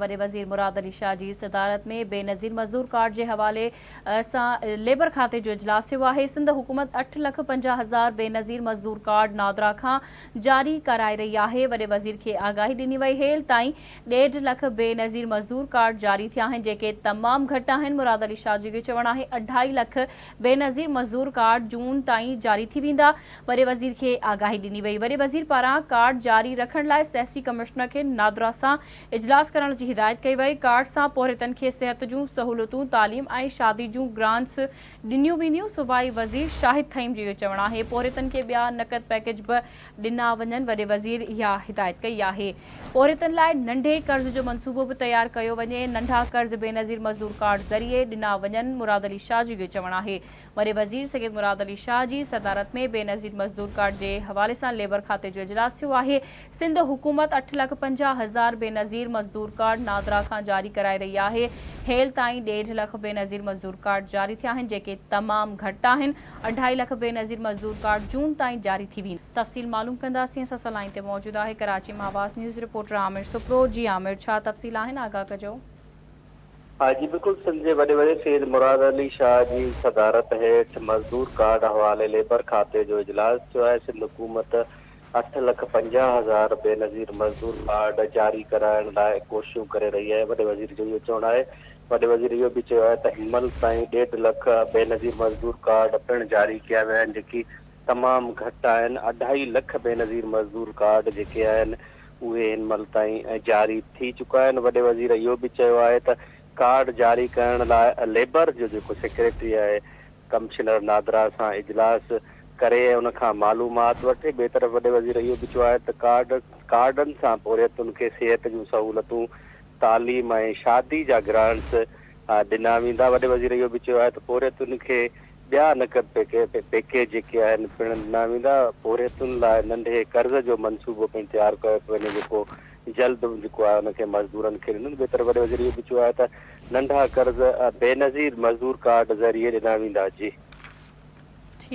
वॾे वज़ीर मुराद अली शाह जी सदारत में बेनज़ीर मज़दूर कार्ड के हवाले सां लेबर खाते जो इजलास थियो आहे। सिंध हुकूमत 8,50,000 बेनज़ीर मज़दूर कार्ड नादरा खां जारी कराए रही आहे। वॾे वज़ीर खे आगाही ॾिनी वई। हेल ताईं 1.5 लख बेनज़ीर मज़दूर कार्ड जारी थिया आहिनि, जेके तमामु घटि आहिनि। मुराद अली शाह जी जो चवणु आहे 2.5 लख बेनज़ीर मज़दूर कार्ड जून ताईं जारी थी वेंदा। वॾे वज़ीर खे आगाही ॾिनी वई। वॾे वज़ीर पारां कार्ड जारी रखण लाइ सियासी कमिश्नर खे नादरा सां इजलास करण की हिदायत कई वई। कार्ड सां पोरितनि खे सिहत जूं सहूलियतूं, तालीम ऐं शादी जूं ग्रांट्स ॾिनियूं वेंदियूं। सूबाई वज़ीर शाहिद थईम जो चवणु आहे पोरितनि खे ॿिया नक़द पैकेज बि ॾिना वञनि। वॾे वज़ीर इहा हिदायत कई आहे। पोरितनि लाइ नंढे कर्ज़ जो मंसूबो बि तयारु कयो वञे। नंढा कर्ज़ बेनज़ीर मज़दूर कार्ड ज़रिए ॾिना वञनि। मुराद अली शाह जी जो चवणु आहे। वॾे वज़ीर सैयद मुराद अली शाह जी सदारत में बेनज़ीर मज़दूर कार्ड के हवाले सां लेबर खाते जो इजलास थियो आहे। सिंध हुकूमत 8,50,000 बेनज़ीर मज़दूर कार्ड नादरा खां जारी कराए रही आहे। हेल ताईं 1.5 लख बेनज़ीर मज़दूर कार्ड जारी थिया आहिनि, जेके तमामु घटि आहिनि। 2.5 लख बेनज़ीर मज़दूर कार्ड जून ताईं जारी थी वेंदा। तफ़सील मालूम कंदासीं। असां सां लाइन ते मौजूद आहे कराची में आवाज़ न्यूज़ रिपोर्टर आमिर सुप्रो। जी आमिर, छा तफ़सील आहिनि, आगाह कजो। हाँ जी बिल्कुल, सिंध के वॾे वॾे सैयद मुराद अली शाह की सदारत हेठ मज़दूर कार्ड हवाले लेबर खाते जो इजलास थियो आहे। सिंध हुकूमत 8,50,000 बेनज़ीर मज़दूर कार्ड जारी कराइण लाइ कोशिशूं करे रही है। वॾे वज़ीर जो इहो चवणु आहे। वॾे वज़ीर इहो बि चयो आहे त हिनमहिल ताईं 1.5 लख बेनज़ीर मज़दूर कार्ड पिणु जारी कया विया आहिनि, जेकी तमामु घटि आहिनि। 2.5 लख बेनज़ीर मज़दूर कार्ड जेके आहिनि उहे हिनमहिल ताईं जारी थी चुका आहिनि। वॾे वज़ीर इहो बि चयो आहे त कार्ड जारी करण लाइ लेबर जो जेको सेक्रेटरी आहे कमिश्नर नादरा सां इजलास करे उन खां मालूमात वठे। ॿिए तरफ़ वॾे वज़ीर इहो बि चयो आहे त कार्डनि सां पोरियतुनि खे सिहत जूं सहूलियतूं, तालीम ऐं शादी जा ग्रांट्स ॾिना वेंदा। वॾे वज़ीर इहो बि चयो आहे त पोरियतुनि खे ॿिया नक़द पैकेज जेके आहिनि पिणु ॾिना वेंदा। पोरियतुनि लाइ नंढे कर्ज़ जो मंसूबो पिणु तयारु कयो पियो वञे, जेको जल्द जेको आहे उनखे मज़दूरनि खे ॾिनो। ॿिए तरफ़ वॾे वज़ीर इहो बि चयो आहे त नंढा कर्ज़ बेनज़ीर मज़दूर कार्ड ज़रिए ॾिना वेंदा। जी।